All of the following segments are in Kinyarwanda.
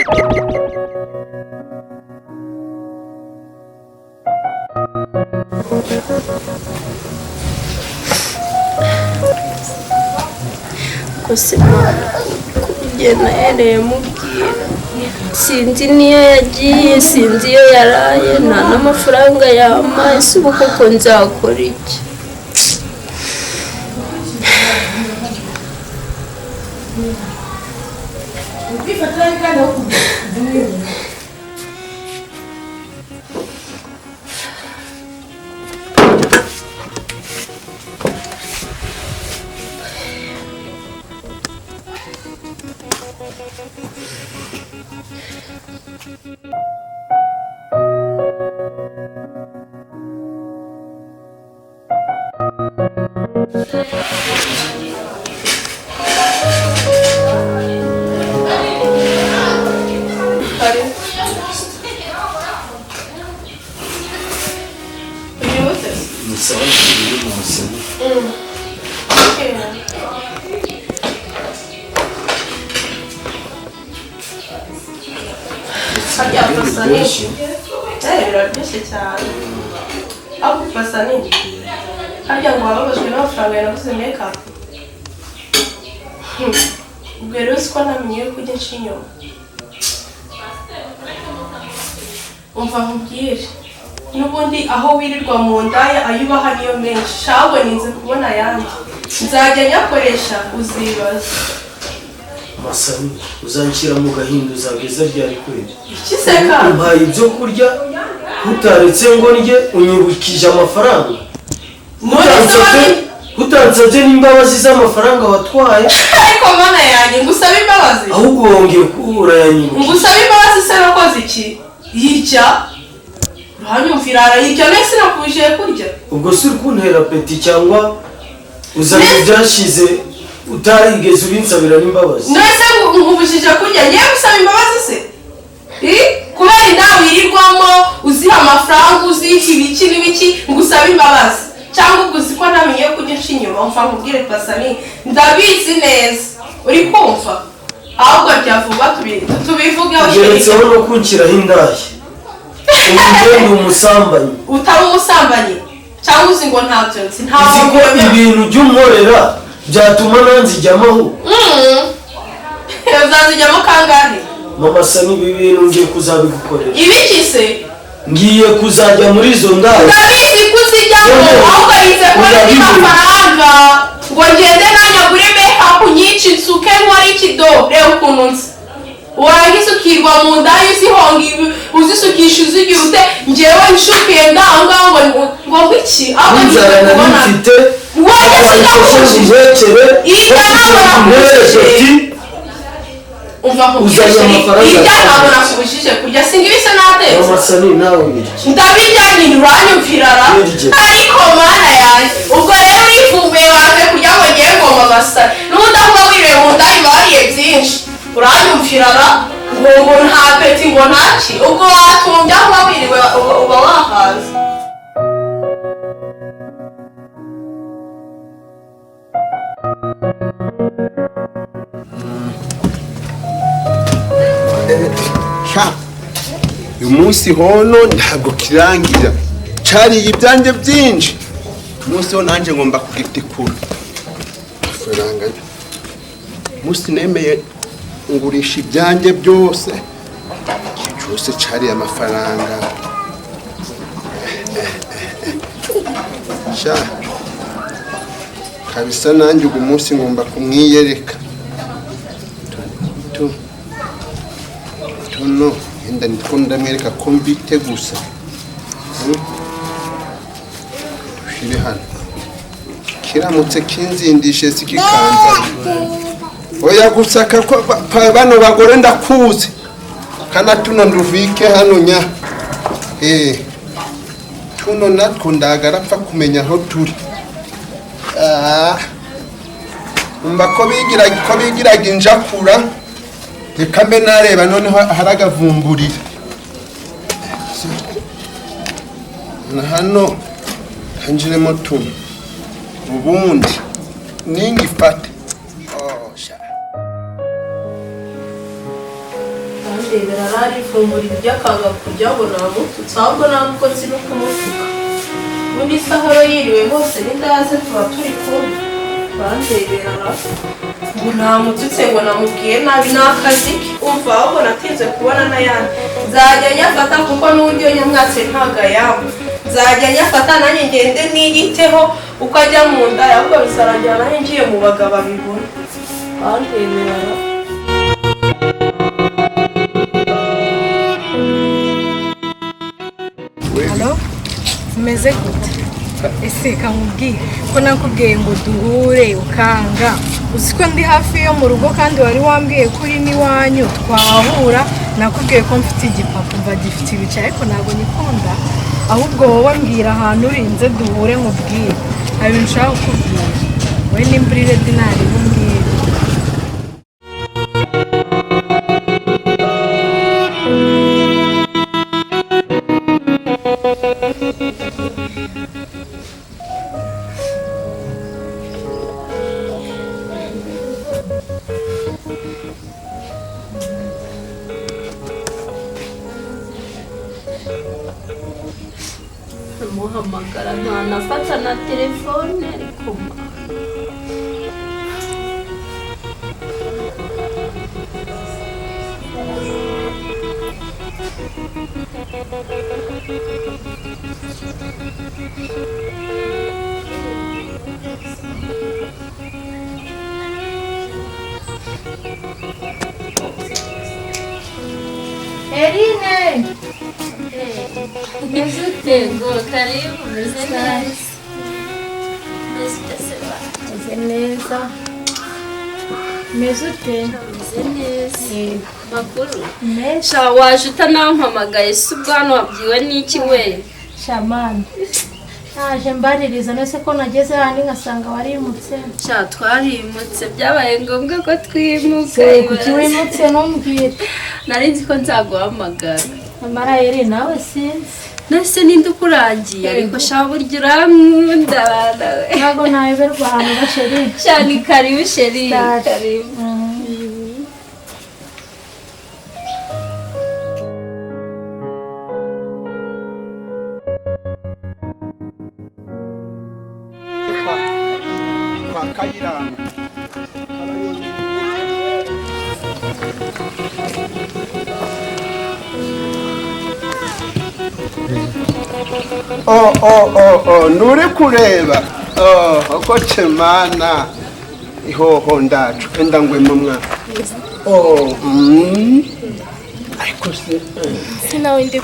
Kusema kugenda yereye mubwira sinzi niyo yagiye sinzi iyo yaraye nta n'amafaranga yamaye si uko nzakora iki Ubwo siko namenye ko ujya nshinyoma umva nkubwire n'ubundi aho wirirwa mu ndaya ayubaha niyo menshi shago ninze kubona yandi nzajya nyakoresha uzibaza Masani uzanshyira mu gahinda uzageza ryari kweli iki se ka umpaye ibyo kurya utaretse ngo ndye unyibukije amafaranga utansabye n'imbabazi z'amafaranga watwaye ariko mana yanjye ngusaba imbabazi ahubwo wongeye kubura yanyibuka ngusaba imbabazi se nakoze iki yirya uranyumvira arayirya nese nakubujije kurya ubwo si kuntera peti cyangwa uzanye byashize utarigeze ubinsabira n'imbabazi nese nkubujije kurya ngiye gusaba imbabazi se kubera nawe wirirwamo uziha amafaranga uziha ibiki n'ibiki ngusaba imbabazi cyangwa ubwo uzi ko namenye ko ujya nshinyuma umva nkubwire Pasani ndabizi neza uri kumva ahubwo byavuga tubivugeho ugeretseho no kunshyiraho indaya umugende umusambanyi utari umusambanyi cyangwa uzi ngo ntabyo nzi uzi ko ibintu by'umworera byatuma nanzijyamaho uzazijyamo kangahe mama Sani ibi bintu ngiye kuzabigukorera ibiki se ngiye kuzajya muri izo ndaya ndabizi kuzijyamo ahubwo yize kubona amafaranga ngo ngende nanyagure makeup nyinshi nsuke nkora ikido reba ukuntu nzi warangiza ukirwa mu ndaya uzisukisha uzigira ute ngewe nshukiye ngaho ngo iki aho ngiye kubona wowe sinakubujije ijya nakubujije umva nkubwire ijya ntabwo nakubujije kurya singa ibisa natetse mama Sani nawe ndabijyanira uranyumvirara ariko mana yanjye ubwo rero urivumbuye waje kurya ngo ngiye ngoma Masani n'udahuba wiriwe mu ndaya bariye byinshi uranyumvirara ngo nta peti ngo ntaki ubwo watumbya aho wiriwe uba wahaze uyu munsi hono ntabwo kirangira cariye ibyanjye byinshi umunsi ho nanjye ngomba kugitikura amafaranga umunsi nemeye ngurisha ibyanjye byose cyose cariye amafaranga sha kabisa nanjye uyu munsi ngomba kumwiyereka no enda nitwo ndamwereka ko mbite gusa dushire hano kiramutse kinzindishe sikikanza oya gusaka ko bano bagore ndakuze kana tuno nduvike hano nya tuno natwo ndagarapfa kumenya aho turi umva ko bigiraga injakura reka mbe nareba noneho haragavumburira na hano hanjiremo tuno ubundi ningifate bandebera ararifungura iby'akanga kurya ngo namututse ahubwo ntabwo nzi no kumutuka ubundi isaharo yiriwe hose n'indaze tuba turi kumwe bandebera ngo namututse ngo namubwiye nabi n'akazi ke umva ahubwo natinze kubona n'ayandi nzajya nyafata kuko n'undi iyo nyamwatse ntago ayamba nzajya nyafata nanjye ngende niyiteho uko ajya mu nda ahubwo bisarangira nanjye ngiye mu bagabo babibona bandebera Halo? Umeze gute? Ese kamubwiye ko nakubwiye ngo duhure ukanga uzi ko ndi hafi yo mu rugo kandi wari wambwiye ko uri n'iwanyu twahura nakubwiye ko mfite igipapu mva gifite ibice ariko ntabwo nikunda ahubwo wowe mbwira ahantu urinze duhure nkubwire hari ibintu ushaka kukubwira wowe nimba uri redi ntarebe umbwire muhamagara ntanafata na telefone ariko Eline Mezutego, karibu, meze neza mezute neza makuru sha waje utanampamagaye si ubwana wabwiwe n'iki we shamani naje mbaririza nese ko nageze handi ngasanga warimutse sha twarimutse byabaye ngombwa ko twimuka kuki wimutse ntumbwire nari nzi ko nzaguhamagara amara yeri nawe sinzi nese ninde ukurangiye ariko sha burya urankunda nawe ntabwo nayoberwa ahantu basheri sha ni karibu sheri karibu Nuri kureba uko cemana ihoho ndacu enda ngwe mumwa ariko se sinawe ndi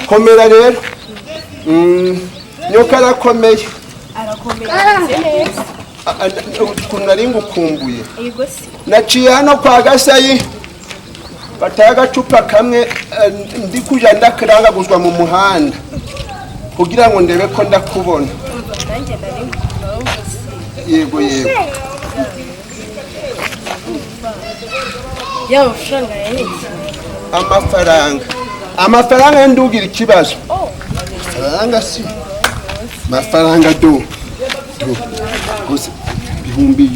komera rero nyoka arakomeye neza kunari ngukumbuye yego si naciye hano kwa Gasayi bataye agacupa kamwe ndi kuja ndakarangaguzwa mu muhanda kugira ngo ndebe ko ndakubona yego amafaranga ndugira ikibazo amafaranga do gusa ibihumbi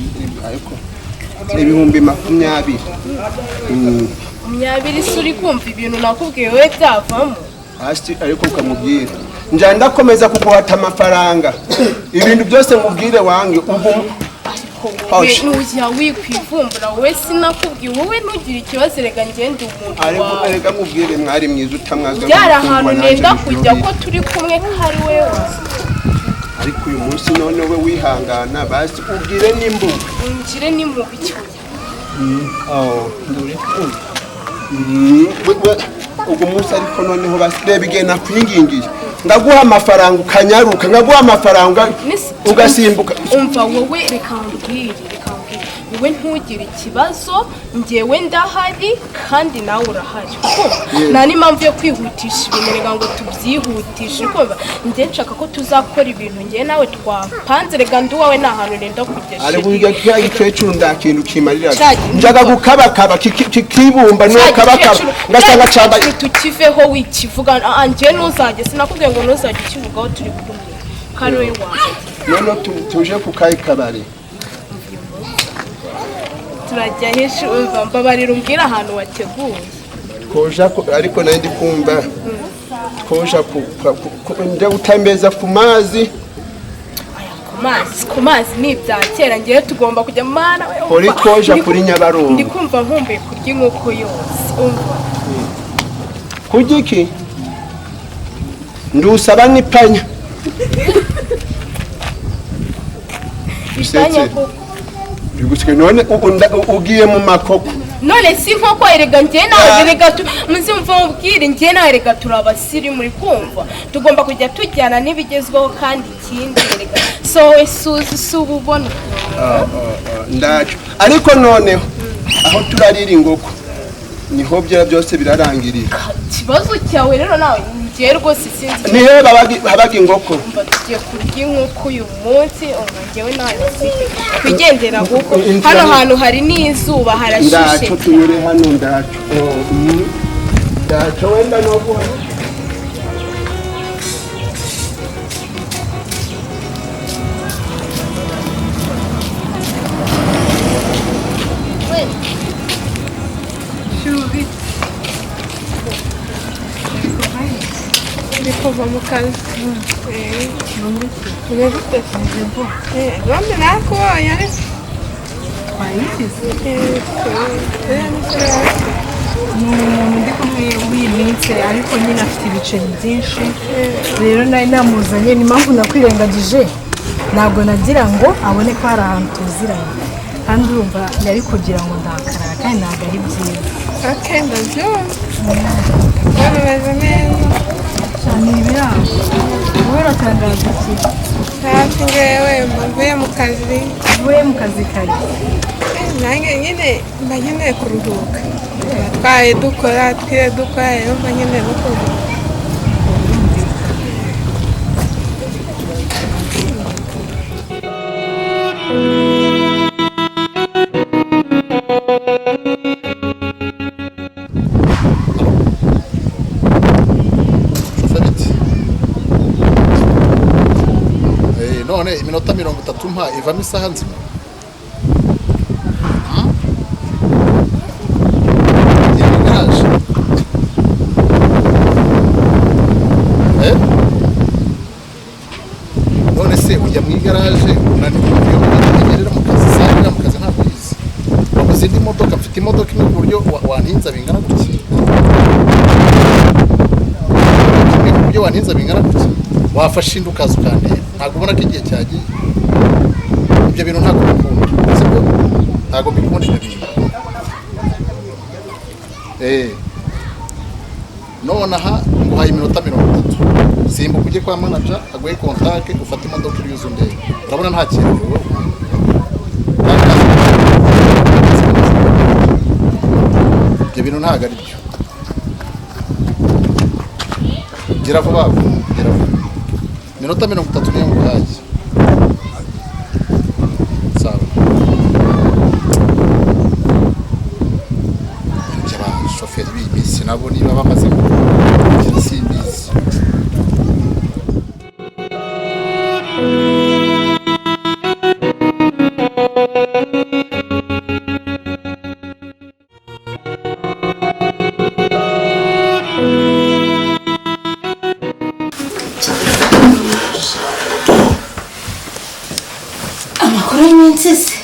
20 myabiri suri kumva ibintu nakubwiye we byavamo hasi ariko ukamubwira nja ndakomeza kuguhata amafaranga ibintu byose mubwire wange ubu ujya wikwivumbura wowe sinakubwiye wowe ntugire ikibazo rega ngende umuntu wawe ariko rega mubwire mwari mwiza utamwaza byari ahantu nenda kujya ko turi kumwe kari wewe ariko uyu munsi none we wihangana basi ubwire n'imbuga ngire n'imbuga icyo ubwo munsi ariko noneho basireba igena kwingingiye ndaguha amafaranga ukanyaruka ngaguha amafaranga ugasimbuka umva wowe reka mbwire wowe ntugire ikibazo njyewe ndahari kandi nawe urahari nta n'impamvu yo kwihutisha ibintu reka ngo tubyihutishe kumva njye nshaka ko tuzakora ibintu njye nawe twapanze reka ndi uwawe nta hantu nenda kugeza ari burya kya gikecuru ndakintu kimarira njaga gukabakaba kikibumba no kabakaba ngasanga cyamba tukiveho wikivuga njye ntuzajye sinakubwiye ngo ntuzajye ukivugaho turi kumwe kandi we wawe none tuje ku kayi kabari turajya heshi umva mbabarira umbwira ahantu wateguye koja ariko nayo ndi kumva koja njya gutembeza ku mazi ku mazi ni ibya kera ngewe tugomba kujya mana kuri koja kuri Nyabarongo ndi kumva nkumbuye kurya inkoko yose umva kurya iki ndusaba n'ipanya ipanya koko none ugiye mu makoko none si nkoko erega njye nawe erega muzumva mubwire njye nawe erega turabasiri muri kumva tugomba kujya tujyana n'ibigezweho kandi ikindi erega sowe suzi ububona ndacu ariko noneho aho turarira ingoko niho byose birarangirira ikibazo cyawe rero nawe njye rwose sinzi nihe habaga ingoko mba tugiye kurya inkoko uyu munsi njyewe nawe bafite twigendera kuko hano hantu hari n'izuba harashushe ndacu tunyure hano ndacu wenda no guha kuva mu kazi bamwe nakubonye ariko ni umuntu ndi kumwe w'iyi minsi ariko nyine afite ibiceri byinshi rero nari namuzanye ni mpamvu nakwirengagije ntabwo nagira ngo abone ko hari ahantu tuziranye kandi urumva yari kugira ngo ndakarara kandi ntabwo ari byiza akenda byose bameze neza ni ibiranga wowe uratangaza iki hafi ngewe mvuye mu kazi uvuye mu kazi kare nange nyine mba nkeneye kuruhuka twaye dukora twire dukora rero mba nkeneye no kuruhuka none iminota 30 mpa ivamo isaha nzima none se ujya mu igaraje unanigerera mu kazi sanga mu kazi ntabwo yize wabuze indi modoka mfite imodoka imwe ku buryo wantinza bingana gutya ku buryo wantinza bingana gutya wafashe indi ukaza ukandeba ntabwo ubona ko igihe cyagiye ibyo bintu ntabwo bikunda sibyo ntabwo bikunda ibyo bintu none aha nguhaye iminota 30 simbuka ujye kwa manager aguhe kontake ufate imodoka iri yuzuye ndebe urabona nta kintu ibyo bintu ntabwo ari byo gira vuba gira vuba minota 30 niyo nguhaye sawa gira shoferi b'ibisi nabo niba bamaze kugira simbizi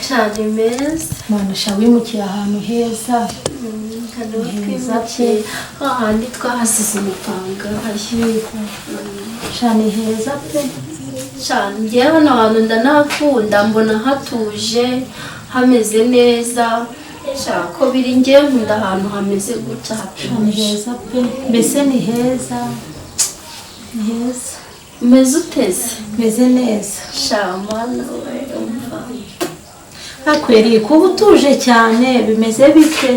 cyane meza mwana shawimukiye ahantu heza heza pe ahandi twahasize imipanga hashyirwa cyane heza pe cyane ngewe hano hantu ndanahakunda mbona hatuje hameze neza ko biri ngewe nkunda ahantu hameze gutya ni heza pe mbese ni heza ni heza umeze uteze meze neza shamana umva hakwiriye kuba utuje cyane bimeze bite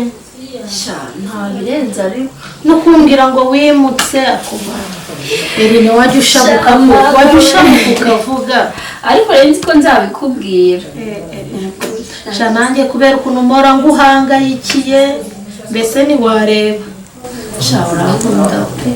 nta birenze ariko no kumbwira ngo wimutse akubara Eline wajya ushabuka ukavuga ariko rero nzi ko nzabikubwira nanjye kubera ukuntu mpora nguhangayikiye mbese ntiwareba urakunda pe